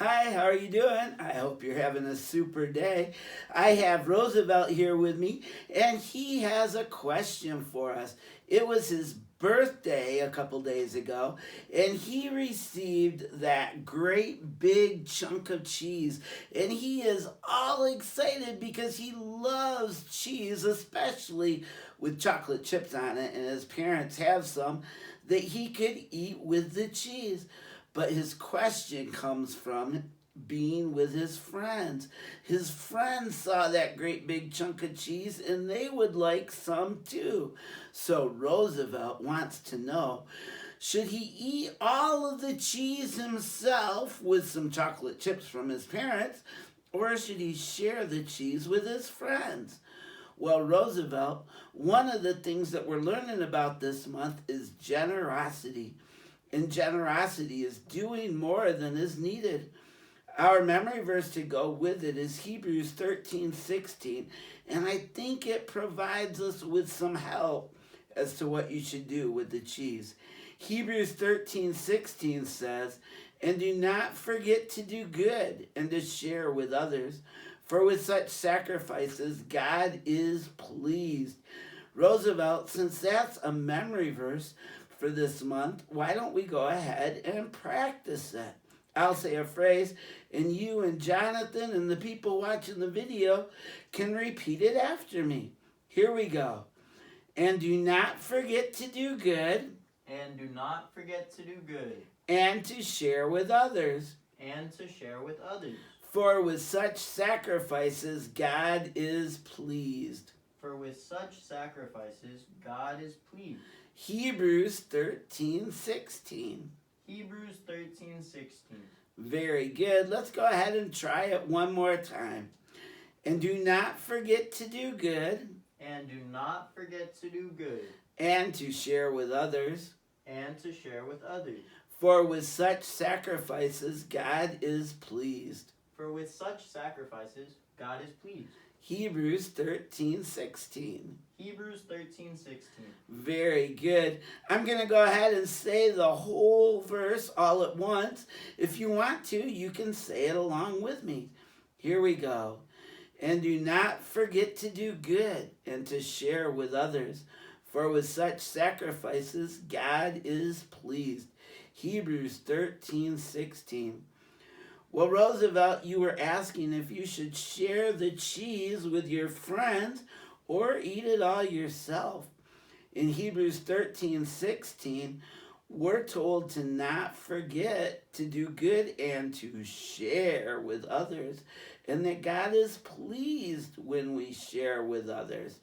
Hi, how are you doing? I hope you're having a super day. I have Roosevelt here with me, and he has a question for us. It was his birthday a couple days ago, and he received that great big chunk of cheese. And he is all excited because he loves cheese, especially with chocolate chips on it, and his parents have some that he could eat with the cheese. But his question comes from being with his friends. His friends saw that great big chunk of cheese and they would like some too. So Roosevelt wants to know, should he eat all of the cheese himself with some chocolate chips from his parents, or should he share the cheese with his friends? Well, Roosevelt, one of the things that we're learning about this month is generosity. And generosity is doing more than is needed. Our memory verse to go with it is Hebrews 13:16, and I think it provides us with some help as to what you should do with the cheese. Hebrews 13:16 says, "And do not forget to do good and to share with others, for with such sacrifices God is pleased." Roosevelt, since that's a memory verse for this month, why don't we go ahead and practice it? I'll say a phrase, and you and Jonathan and the people watching the video can repeat it after me. Here we go. And do not forget to do good. And do not forget to do good. And to share with others. And to share with others. For with such sacrifices, God is pleased. For with such sacrifices, God is pleased. Hebrews 13:16. Hebrews 13:16. Very good. Let's go ahead and try it one more time. And do not forget to do good. And do not forget to do good. And to share with others. And to share with others. For with such sacrifices, God is pleased. For with such sacrifices, God is pleased. Hebrews 13:16. Hebrews 13:16. Very good. I'm going to go ahead and say the whole verse all at once. If you want to, you can say it along with me. Here we go. And do not forget to do good and to share with others, for with such sacrifices God is pleased. Hebrews 13:16. Well, Roosevelt, you were asking if you should share the cheese with your friends or eat it all yourself. In Hebrews 13:16, we're told to not forget to do good and to share with others, and that God is pleased when we share with others.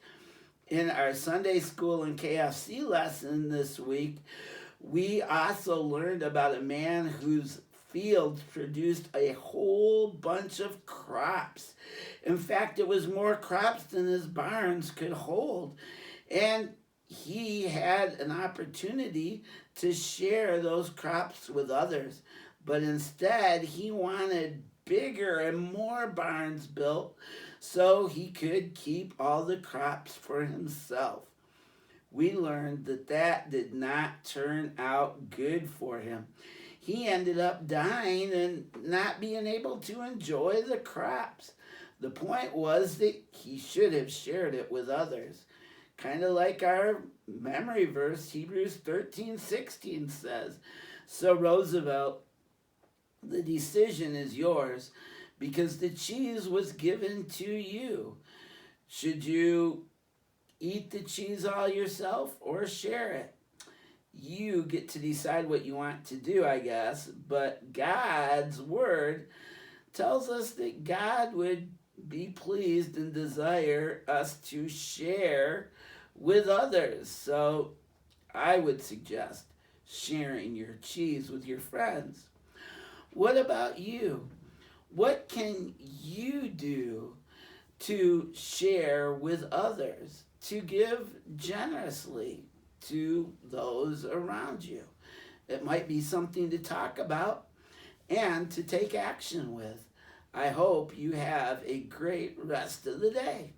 In our Sunday school and KFC lesson this week, we also learned about a man whose fields produced a whole bunch of crops. In fact, it was more crops than his barns could hold. And he had an opportunity to share those crops with others. But instead, he wanted bigger and more barns built so he could keep all the crops for himself. We learned that that did not turn out good for him. He ended up dying and not being able to enjoy the crops. The point was that he should have shared it with others. Kind of like our memory verse, Hebrews 13:16 says. So Roosevelt, the decision is yours because the cheese was given to you. Should you eat the cheese all yourself or share it? You get to decide what you want to do, I guess. But God's word tells us that God would be pleased and desire us to share with others. So I would suggest sharing your cheese with your friends. What about you? What can you do to share with others, to give generously to those around you? It might be something to talk about and to take action with. I hope you have a great rest of the day.